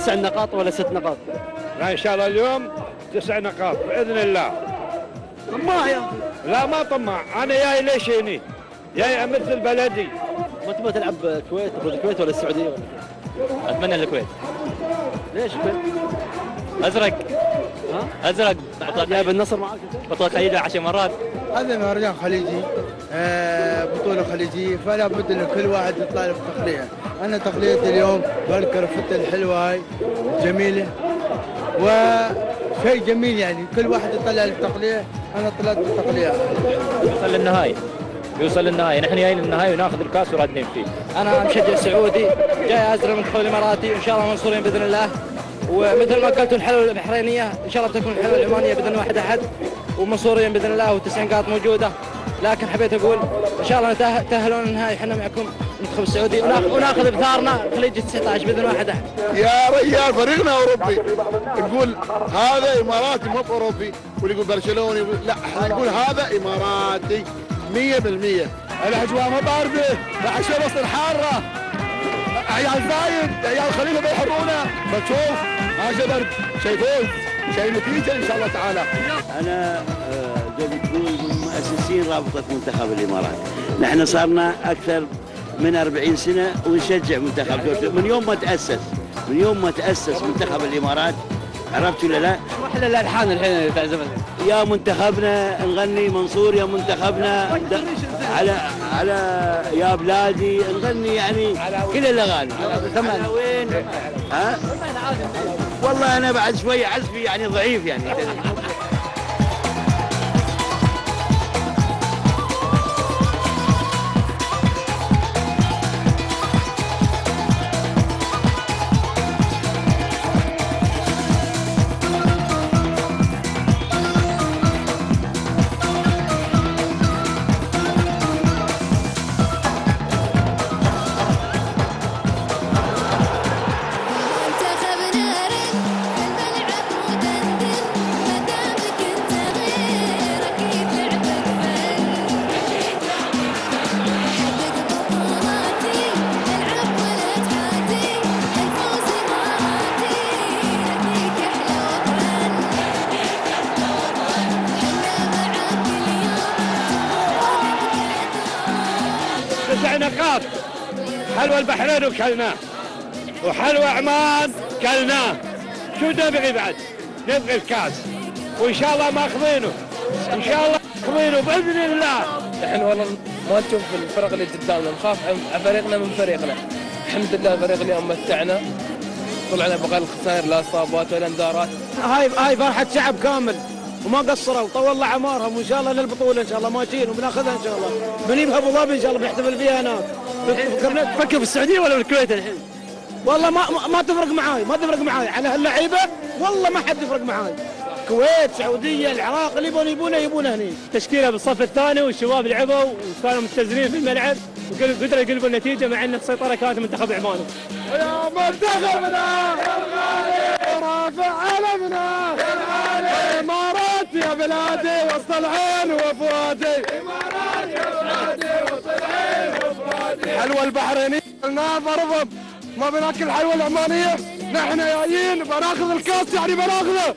9 نقاط ولا 6 نقاط؟ لا ان شاء الله اليوم 9 نقاط باذن الله. طماع يا اخي. لا ما طماع، انا جاي ليش هني؟ جاي امثل بلدي. ما تبغى تلعب الكويت؟ تبغى الكويت ولا السعوديه ولا؟ اتمنى الكويت. ليش الكويت؟ ازرق. ها؟ ازرق. جايب النصر معاك؟ بطولة خليجية 10 مرات. هذا مهرجان خليجي، بطولة خليجية، فلا بد ان كل واحد يطالب بتقلية. انا تقليتي اليوم بالكرفتة الحلوة هاي جميلة وشيء جميل، يعني كل واحد يطلع التقلية. انا طلعت بالتقلية. يوصل للنهاية. يوصل للنهاية، نحن جايين للنهاية وناخذ الكاس ورادين فيه. انا مشجع سعودي، جاي ازرع المنتخب الاماراتي، وان شاء الله منصورين باذن الله. ومثل ما قلتوا الحلوه البحرينيه ان شاء الله بتكون الحلوه العمانيه باذن واحد احد، ومنصورين باذن الله، و90 نقاط موجوده. لكن حبيت اقول ان شاء الله تاهلون النهائي احنا معكم المنتخب السعودي، وناخذ بثارنا خليج 19 باذن واحد احد. يا رجال فريقنا اوروبي، نقول هذا اماراتي مو اوروبي، واللي يقول برشلوني لا، احنا نقول هذا اماراتي 100%. الاجواء ما بارده، العشاء وسط الحاره، عيال زايد عيال خلينا بيحرونا، بتشوف حاجه برد، شيء فوز، شيء نتيجه ان شاء الله تعالى. انا زي ما تقول من مؤسسين رابطه منتخب الامارات، نحن صارنا اكثر من 40 سنه ونشجع منتخب من يوم ما تاسس، من يوم ما تاسس منتخب الامارات، عرفت ولا لا؟ روح للالحان الحين اللي تعزفها. يا منتخبنا نغني منصور، يا منتخبنا على يا بلادي نغني، يعني كل الاغاني. على وين؟ ها؟ والله انا بعد شويه عزفي يعني ضعيف يعني. نقاط. حلوى البحرين وكلناه، وحلوى عمان كلناه، شو نبغي بعد؟ نبغي الكاس، وان شاء الله ماخذينه، ان شاء الله ماخذينه باذن الله. نحن والله ما نشوف الفرق اللي قدامنا، نخاف على فريقنا من فريقنا. الحمد لله الفريق اليوم متعنا، طلعنا بقل الخسائر، لا اصابات ولا انذارات. هاي فرحة شعب كامل وما قصروا، طول الله عمارهم، وان شاء الله للبطوله ان شاء الله ماشيين وبناخذها ان شاء الله، بنجيبها ابو ظبي ان شاء الله بنحتفل فيها هناك. تفكر بالسعوديه ولا بالكويت الحين؟ والله ما تفرق معاي، ما تفرق معاي على هاللعيبه، والله ما حد يفرق معاي. كويت، سعوديه، العراق، اللي يبونه هني. تشكيله بالصف الثاني والشباب لعبوا وكانوا متزنين في الملعب وقدروا يقلبوا النتيجه، مع ان السيطره كانت منتخب عمان. يا منتخبنا يا الغالي، رافع علمنا يا الغالي، امارات يا بلادي وسط العين وفؤادي، امارات يا بلادي وسط العين وفؤادي. حلوى البحرينيه قلناها برضب، ما بناكل حلوى العمانيه، نحن جايين بناخذ الكاس يعني بناخذه.